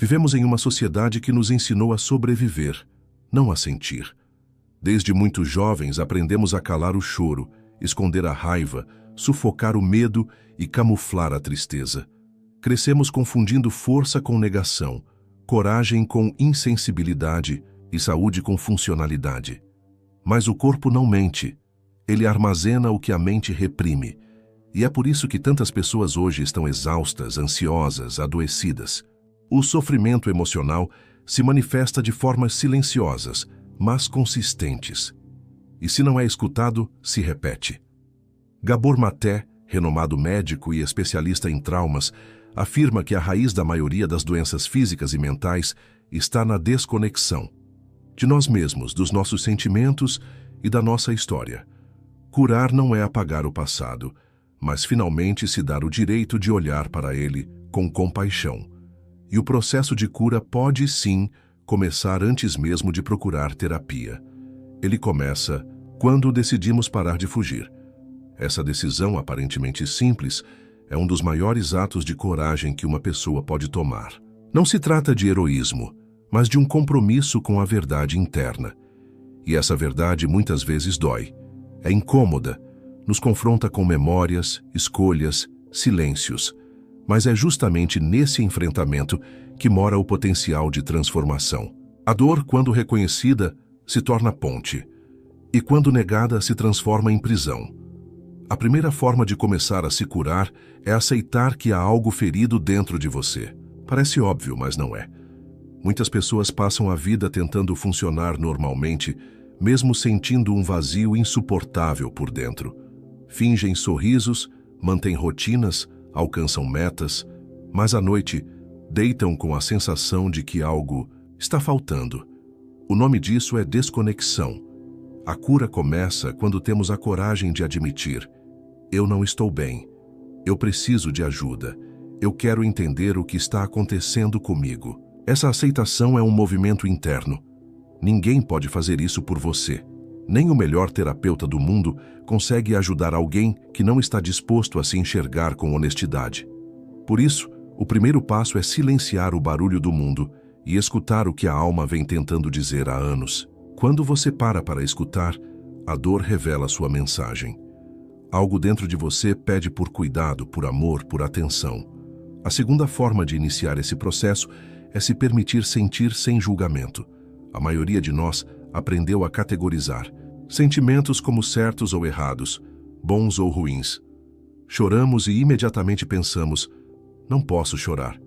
Vivemos em uma sociedade que nos ensinou a sobreviver, não a sentir. Desde muito jovens aprendemos a calar o choro, esconder a raiva, sufocar o medo e camuflar a tristeza. Crescemos confundindo força com negação, coragem com insensibilidade e saúde com funcionalidade. Mas o corpo não mente. Ele armazena o que a mente reprime. E é por isso que tantas pessoas hoje estão exaustas, ansiosas, adoecidas. O sofrimento emocional se manifesta de formas silenciosas, mas consistentes. E se não é escutado, se repete. Gabor Maté, renomado médico e especialista em traumas, afirma que a raiz da maioria das doenças físicas e mentais está na desconexão de nós mesmos, dos nossos sentimentos e da nossa história. Curar não é apagar o passado, mas finalmente se dar o direito de olhar para ele com compaixão. E o processo de cura pode, sim, começar antes mesmo de procurar terapia. Ele começa quando decidimos parar de fugir. Essa decisão, aparentemente simples, é um dos maiores atos de coragem que uma pessoa pode tomar. Não se trata de heroísmo, mas de um compromisso com a verdade interna. E essa verdade muitas vezes dói. É incômoda, nos confronta com memórias, escolhas, silêncios. Mas é justamente nesse enfrentamento que mora o potencial de transformação. A dor, quando reconhecida, se torna ponte. E quando negada, se transforma em prisão. A primeira forma de começar a se curar é aceitar que há algo ferido dentro de você. Parece óbvio, mas não é. Muitas pessoas passam a vida tentando funcionar normalmente, mesmo sentindo um vazio insuportável por dentro. Fingem sorrisos, mantêm rotinas, alcançam metas, mas à noite deitam com a sensação de que algo está faltando. O nome disso é desconexão. A cura começa quando temos a coragem de admitir: eu não estou bem, eu preciso de ajuda, eu quero entender o que está acontecendo comigo. Essa aceitação é um movimento interno. Ninguém pode fazer isso por você. Nem o melhor terapeuta do mundo consegue ajudar alguém que não está disposto a se enxergar com honestidade. Por isso, o primeiro passo é silenciar o barulho do mundo e escutar o que a alma vem tentando dizer há anos. Quando você para escutar, a dor revela sua mensagem. Algo dentro de você pede por cuidado, por amor, por atenção. A segunda forma de iniciar esse processo é se permitir sentir sem julgamento. A maioria de nós aprendeu a categorizar sentimentos como certos ou errados, bons ou ruins. Choramos e imediatamente pensamos: não posso chorar.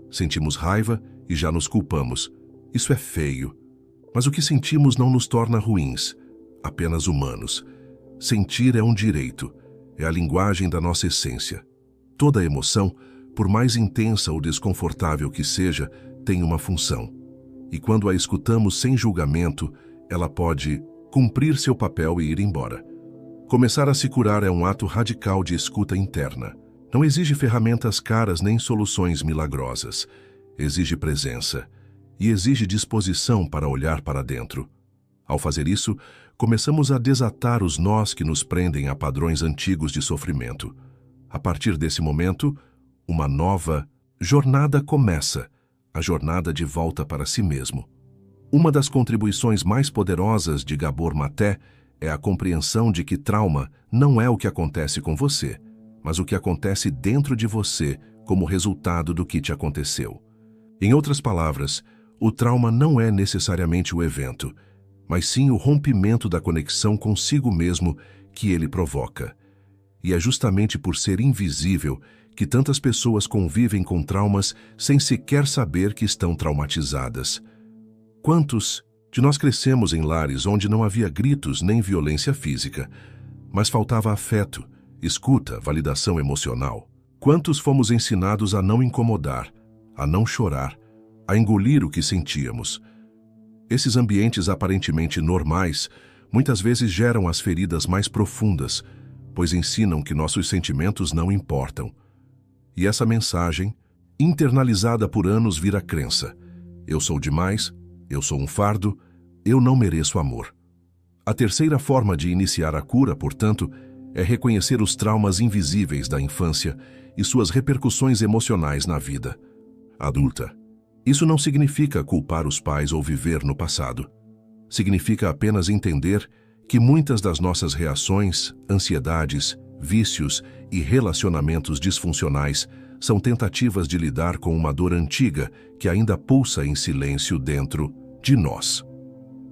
Sentimos raiva e já nos culpamos. Isso é feio. Mas o que sentimos não nos torna ruins, apenas humanos. Sentir é um direito, é a linguagem da nossa essência. Toda emoção, por mais intensa ou desconfortável que seja, tem uma função. E quando a escutamos sem julgamento, ela pode cumprir seu papel e ir embora. Começar a se curar é um ato radical de escuta interna. Não exige ferramentas caras nem soluções milagrosas. Exige presença. E exige disposição para olhar para dentro. Ao fazer isso, começamos a desatar os nós que nos prendem a padrões antigos de sofrimento. A partir desse momento, uma nova jornada começa, a jornada de volta para si mesmo. Uma das contribuições mais poderosas de Gabor Maté é a compreensão de que trauma não é o que acontece com você, mas o que acontece dentro de você como resultado do que te aconteceu. Em outras palavras, o trauma não é necessariamente o evento, mas sim o rompimento da conexão consigo mesmo que ele provoca. E é justamente por ser invisível que tantas pessoas convivem com traumas sem sequer saber que estão traumatizadas. Quantos de nós crescemos em lares onde não havia gritos nem violência física, mas faltava afeto, escuta, validação emocional? Quantos fomos ensinados a não incomodar, a não chorar, a engolir o que sentíamos? Esses ambientes aparentemente normais muitas vezes geram as feridas mais profundas, pois ensinam que nossos sentimentos não importam. E essa mensagem, internalizada por anos, vira crença: eu sou demais, eu sou um fardo, eu não mereço amor. A terceira forma de iniciar a cura, portanto, é reconhecer os traumas invisíveis da infância e suas repercussões emocionais na vida adulta. Isso não significa culpar os pais ou viver no passado. Significa apenas entender que muitas das nossas reações, ansiedades, vícios e relacionamentos disfuncionais são tentativas de lidar com uma dor antiga que ainda pulsa em silêncio dentro de nós.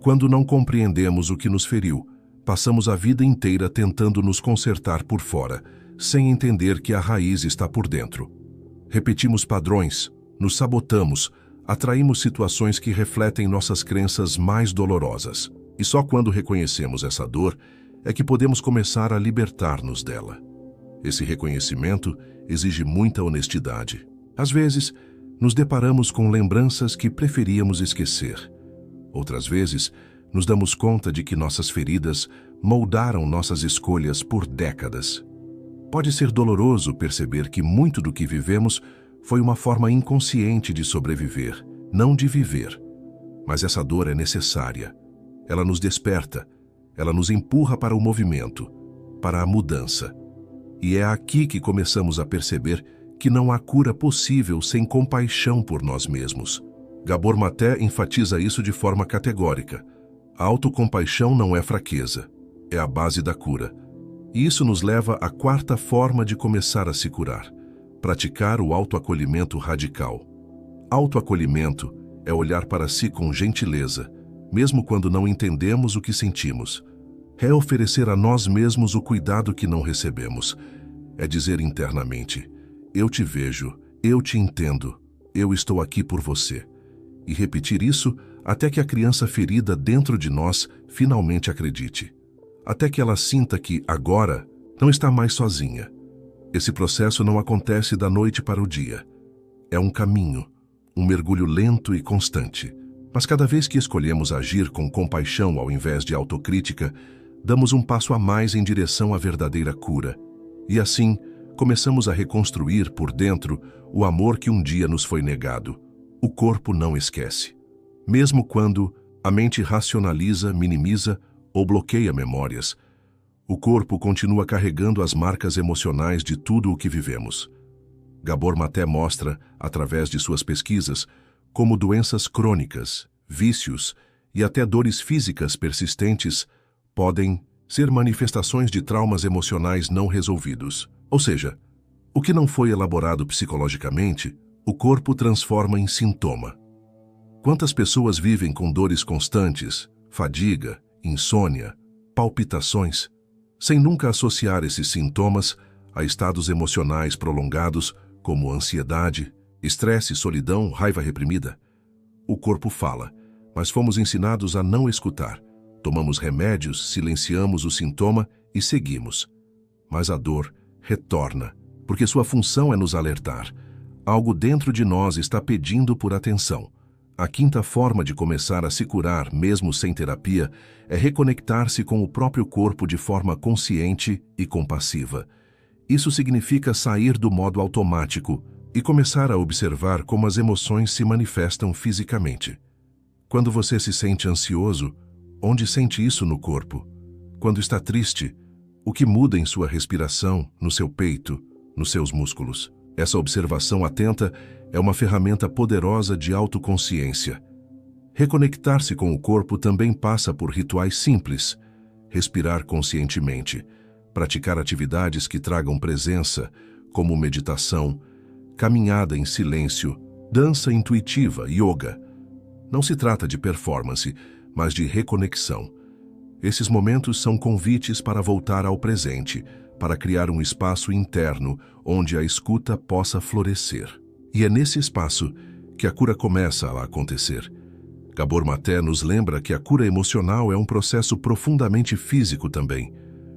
Quando não compreendemos o que nos feriu, passamos a vida inteira tentando nos consertar por fora, sem entender que a raiz está por dentro. Repetimos padrões, nos sabotamos, atraímos situações que refletem nossas crenças mais dolorosas. E só quando reconhecemos essa dor é que podemos começar a libertar-nos dela. Esse reconhecimento exige muita honestidade. Às vezes, nos deparamos com lembranças que preferíamos esquecer. Outras vezes, nos damos conta de que nossas feridas moldaram nossas escolhas por décadas. Pode ser doloroso perceber que muito do que vivemos foi uma forma inconsciente de sobreviver, não de viver. Mas essa dor é necessária. Ela nos desperta, ela nos empurra para o movimento, para a mudança. E é aqui que começamos a perceber que não há cura possível sem compaixão por nós mesmos. Gabor Maté enfatiza isso de forma categórica. A autocompaixão não é fraqueza, é a base da cura. E isso nos leva à quarta forma de começar a se curar: praticar o autoacolhimento radical. Autoacolhimento é olhar para si com gentileza, mesmo quando não entendemos o que sentimos. É oferecer a nós mesmos o cuidado que não recebemos. É dizer internamente: eu te vejo, eu te entendo, eu estou aqui por você. E repetir isso até que a criança ferida dentro de nós finalmente acredite. Até que ela sinta que, agora, não está mais sozinha. Esse processo não acontece da noite para o dia. É um caminho, um mergulho lento e constante. Mas cada vez que escolhemos agir com compaixão ao invés de autocrítica, damos um passo a mais em direção à verdadeira cura. E assim, começamos a reconstruir por dentro o amor que um dia nos foi negado. O corpo não esquece. Mesmo quando a mente racionaliza, minimiza ou bloqueia memórias, o corpo continua carregando as marcas emocionais de tudo o que vivemos. Gabor Maté mostra, através de suas pesquisas, como doenças crônicas, vícios e até dores físicas persistentes podem ser manifestações de traumas emocionais não resolvidos. Ou seja, o que não foi elaborado psicologicamente, o corpo transforma em sintoma. Quantas pessoas vivem com dores constantes, fadiga, insônia, palpitações, sem nunca associar esses sintomas a estados emocionais prolongados como ansiedade, estresse, solidão, raiva reprimida? O corpo fala, mas fomos ensinados a não escutar. Tomamos remédios, silenciamos o sintoma e seguimos. Mas a dor retorna, porque sua função é nos alertar. Algo dentro de nós está pedindo por atenção. A quinta forma de começar a se curar, mesmo sem terapia, é reconectar-se com o próprio corpo de forma consciente e compassiva. Isso significa sair do modo automático e começar a observar como as emoções se manifestam fisicamente. Quando você se sente ansioso, onde sente isso no corpo? Quando está triste, o que muda em sua respiração, no seu peito, nos seus músculos? Essa observação atenta é uma ferramenta poderosa de autoconsciência. Reconectar-se com o corpo também passa por rituais simples: respirar conscientemente, praticar atividades que tragam presença, como meditação, caminhada em silêncio, dança intuitiva, yoga. Não se trata de performance, mas de reconexão. Esses momentos são convites para voltar ao presente, para criar um espaço interno onde a escuta possa florescer. E é nesse espaço que a cura começa a acontecer. Gabor Maté nos lembra que a cura emocional é um processo profundamente físico também.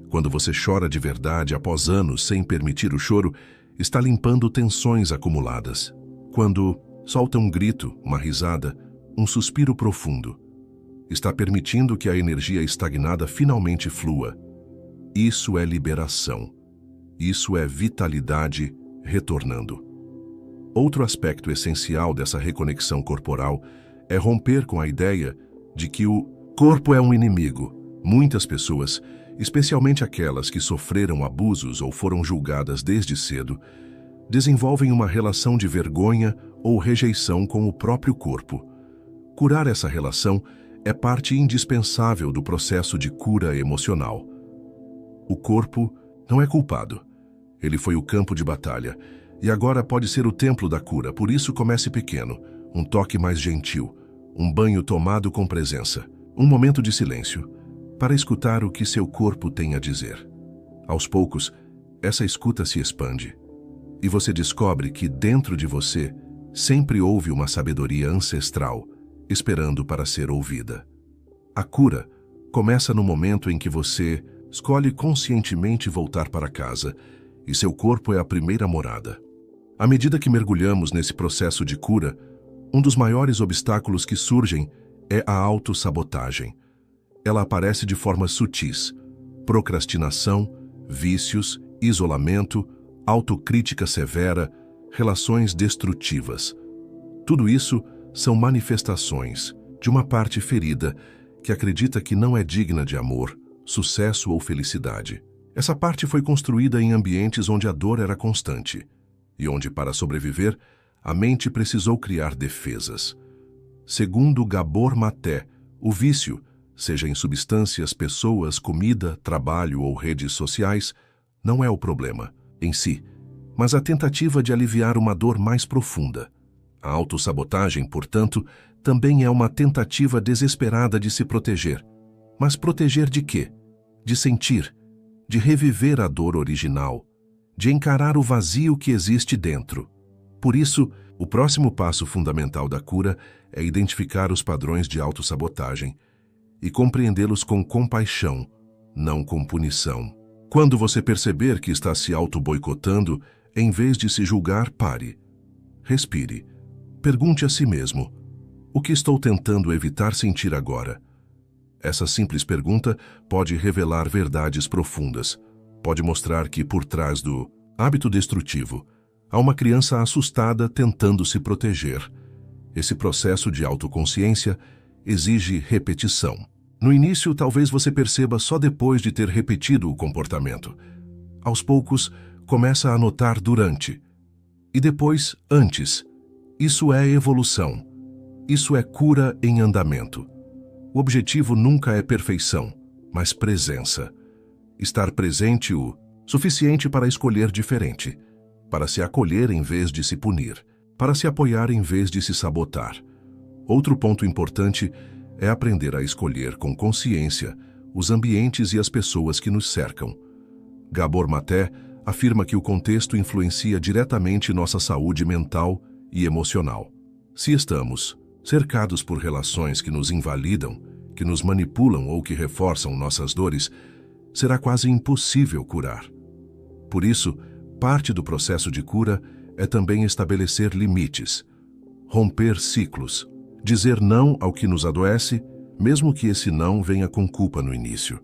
Quando você chora de verdade após anos sem permitir o choro, está limpando tensões acumuladas. Quando solta um grito, uma risada, um suspiro profundo, está permitindo que a energia estagnada finalmente flua. Isso é liberação. Isso é vitalidade retornando. Outro aspecto essencial dessa reconexão corporal é romper com a ideia de que o corpo é um inimigo. Muitas pessoas, especialmente aquelas que sofreram abusos ou foram julgadas desde cedo, desenvolvem uma relação de vergonha ou rejeição com o próprio corpo. Curar essa relação é parte indispensável do processo de cura emocional. O corpo não é culpado. Ele foi o campo de batalha, e agora pode ser o templo da cura. Por isso, comece pequeno, um toque mais gentil, um banho tomado com presença, um momento de silêncio, para escutar o que seu corpo tem a dizer. Aos poucos, essa escuta se expande, e você descobre que dentro de você sempre houve uma sabedoria ancestral, esperando para ser ouvida. A cura começa no momento em que você escolhe conscientemente voltar para casa, e seu corpo é a primeira morada. À medida que mergulhamos nesse processo de cura, um dos maiores obstáculos que surgem é a autossabotagem. Ela aparece de formas sutis: procrastinação, vícios, isolamento, autocrítica severa, relações destrutivas. Tudo isso são manifestações de uma parte ferida que acredita que não é digna de amor, sucesso ou felicidade. Essa parte foi construída em ambientes onde a dor era constante e onde, para sobreviver, a mente precisou criar defesas. Segundo Gabor Maté, o vício, seja em substâncias, pessoas, comida, trabalho ou redes sociais, não é o problema em si, mas a tentativa de aliviar uma dor mais profunda. A autossabotagem, portanto, também é uma tentativa desesperada de se proteger. Mas proteger de quê? De sentir, de reviver a dor original, de encarar o vazio que existe dentro. Por isso, o próximo passo fundamental da cura é identificar os padrões de autossabotagem e compreendê-los com compaixão, não com punição. Quando você perceber que está se auto-boicotando, em vez de se julgar, pare. Respire. Pergunte a si mesmo: o que estou tentando evitar sentir agora? Essa simples pergunta pode revelar verdades profundas. Pode mostrar que, por trás do hábito destrutivo, há uma criança assustada tentando se proteger. Esse processo de autoconsciência exige repetição. No início, talvez você perceba só depois de ter repetido o comportamento. Aos poucos, começa a notar durante. E depois, antes. Isso é evolução. Isso é cura em andamento. O objetivo nunca é perfeição, mas presença. Estar presente o suficiente para escolher diferente, para se acolher em vez de se punir, para se apoiar em vez de se sabotar. Outro ponto importante é aprender a escolher com consciência os ambientes e as pessoas que nos cercam. Gabor Maté afirma que o contexto influencia diretamente nossa saúde mental e emocional. Se estamos cercados por relações que nos invalidam, que nos manipulam ou que reforçam nossas dores, será quase impossível curar. Por isso, parte do processo de cura é também estabelecer limites, romper ciclos, dizer não ao que nos adoece, mesmo que esse não venha com culpa no início.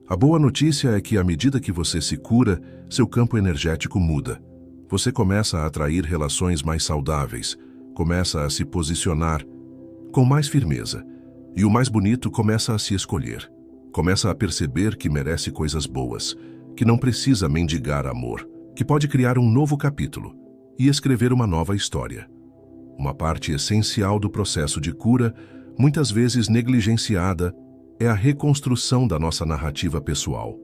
A boa notícia é que, à medida que você se cura, seu campo energético muda. Você começa a atrair relações mais saudáveis, começa a se posicionar com mais firmeza, e o mais bonito, começa a se escolher. Começa a perceber que merece coisas boas, que não precisa mendigar amor, que pode criar um novo capítulo e escrever uma nova história. Uma parte essencial do processo de cura, muitas vezes negligenciada, é a reconstrução da nossa narrativa pessoal.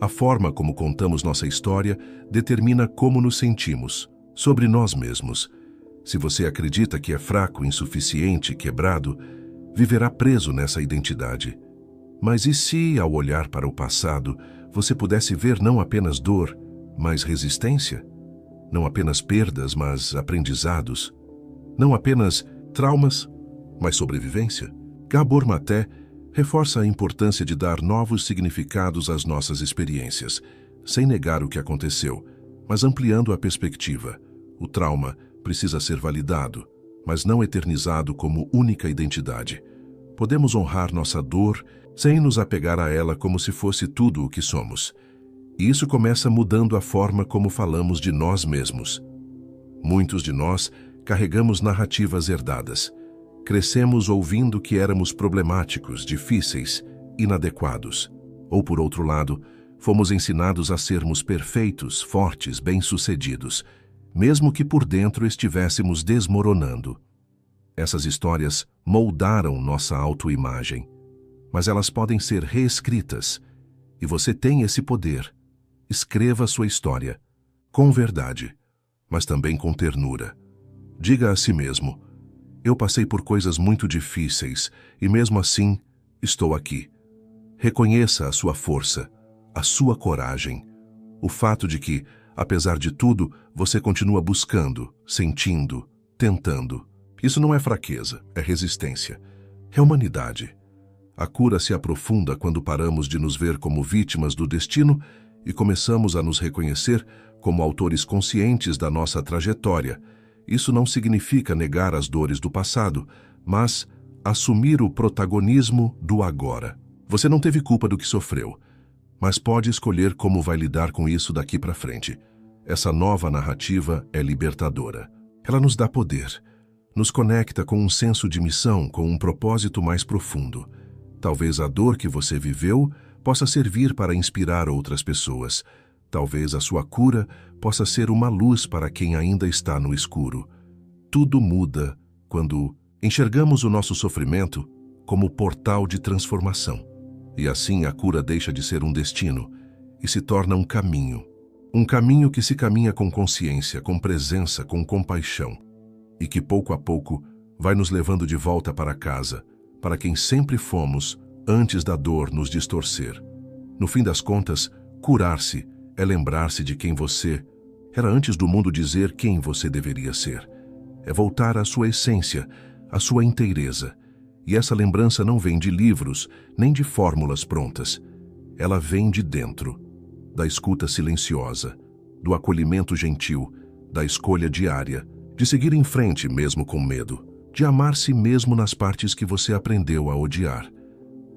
A forma como contamos nossa história determina como nos sentimos, sobre nós mesmos. Se você acredita que é fraco, insuficiente, quebrado, viverá preso nessa identidade. Mas e se, ao olhar para o passado, você pudesse ver não apenas dor, mas resistência? Não apenas perdas, mas aprendizados? Não apenas traumas, mas sobrevivência? Gabor Maté reforça a importância de dar novos significados às nossas experiências, sem negar o que aconteceu, mas ampliando a perspectiva. O trauma precisa ser validado, mas não eternizado como única identidade. Podemos honrar nossa dor sem nos apegar a ela como se fosse tudo o que somos. E isso começa mudando a forma como falamos de nós mesmos. Muitos de nós carregamos narrativas herdadas. Crescemos ouvindo que éramos problemáticos, difíceis, inadequados. Ou, por outro lado, fomos ensinados a sermos perfeitos, fortes, bem-sucedidos, mesmo que por dentro estivéssemos desmoronando. Essas histórias moldaram nossa autoimagem, mas elas podem ser reescritas, e você tem esse poder. Escreva sua história, com verdade, mas também com ternura. Diga a si mesmo: eu passei por coisas muito difíceis e mesmo assim estou aqui. Reconheça a sua força, a sua coragem, o fato de que, apesar de tudo, você continua buscando, sentindo, tentando. Isso não é fraqueza, é resistência. É humanidade. A cura se aprofunda quando paramos de nos ver como vítimas do destino e começamos a nos reconhecer como autores conscientes da nossa trajetória. Isso não significa negar as dores do passado, mas assumir o protagonismo do agora. Você não teve culpa do que sofreu, mas pode escolher como vai lidar com isso daqui para frente. Essa nova narrativa é libertadora. Ela nos dá poder, nos conecta com um senso de missão, com um propósito mais profundo. Talvez a dor que você viveu possa servir para inspirar outras pessoas. Talvez a sua cura possa ser uma luz para quem ainda está no escuro. Tudo muda quando enxergamos o nosso sofrimento como portal de transformação. E assim a cura deixa de ser um destino e se torna um caminho. Um caminho que se caminha com consciência, com presença, com compaixão. E que pouco a pouco vai nos levando de volta para casa, para quem sempre fomos antes da dor nos distorcer. No fim das contas, curar-se é lembrar-se de quem você era antes do mundo dizer quem você deveria ser. É voltar à sua essência, à sua inteireza. E essa lembrança não vem de livros, nem de fórmulas prontas. Ela vem de dentro, da escuta silenciosa, do acolhimento gentil, da escolha diária, de seguir em frente mesmo com medo, de amar-se mesmo nas partes que você aprendeu a odiar.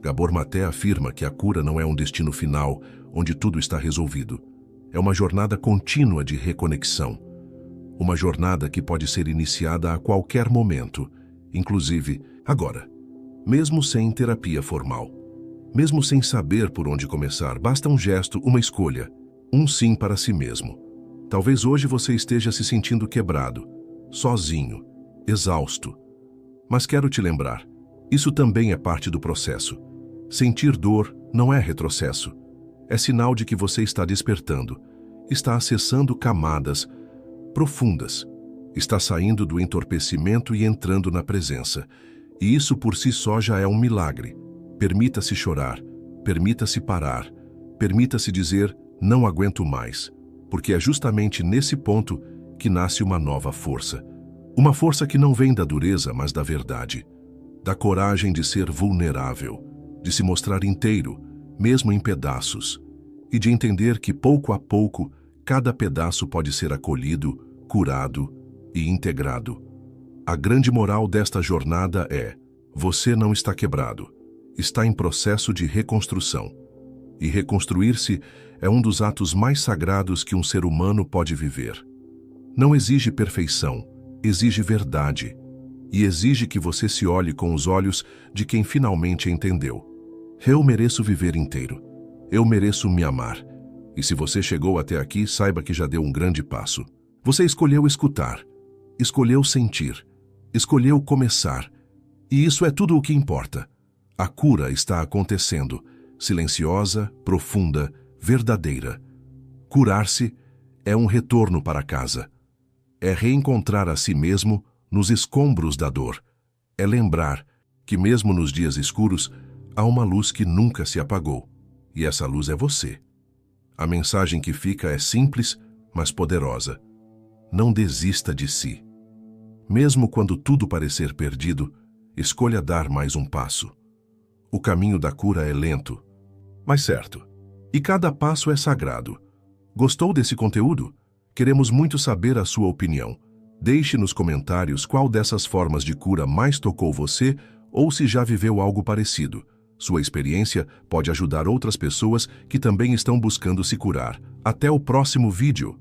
Gabor Maté afirma que a cura não é um destino final onde tudo está resolvido. É uma jornada contínua de reconexão. Uma jornada que pode ser iniciada a qualquer momento, inclusive agora. Mesmo sem terapia formal. Mesmo sem saber por onde começar, basta um gesto, uma escolha, um sim para si mesmo. Talvez hoje você esteja se sentindo quebrado, sozinho, exausto. Mas quero te lembrar, isso também é parte do processo. Sentir dor não é retrocesso. É sinal de que você está despertando, está acessando camadas profundas, está saindo do entorpecimento e entrando na presença. E isso por si só já é um milagre. Permita-se chorar, permita-se parar, permita-se dizer, não aguento mais, porque é justamente nesse ponto que nasce uma nova força. Uma força que não vem da dureza, mas da verdade, da coragem de ser vulnerável, de se mostrar inteiro, mesmo em pedaços, e de entender que pouco a pouco, cada pedaço pode ser acolhido, curado e integrado. A grande moral desta jornada é: você não está quebrado, está em processo de reconstrução. E reconstruir-se é um dos atos mais sagrados que um ser humano pode viver. Não exige perfeição, exige verdade. E exige que você se olhe com os olhos de quem finalmente entendeu. Eu mereço viver inteiro. Eu mereço me amar. E se você chegou até aqui, saiba que já deu um grande passo. Você escolheu escutar, escolheu sentir, escolheu começar. E isso é tudo o que importa. A cura está acontecendo, silenciosa, profunda, verdadeira. Curar-se é um retorno para casa. É reencontrar a si mesmo nos escombros da dor. É lembrar que mesmo nos dias escuros, há uma luz que nunca se apagou. E essa luz é você. A mensagem que fica é simples, mas poderosa. Não desista de si. Mesmo quando tudo parecer perdido, escolha dar mais um passo. O caminho da cura é lento, mas certo. E cada passo é sagrado. Gostou desse conteúdo? Queremos muito saber a sua opinião. Deixe nos comentários qual dessas formas de cura mais tocou você ou se já viveu algo parecido. Sua experiência pode ajudar outras pessoas que também estão buscando se curar. Até o próximo vídeo!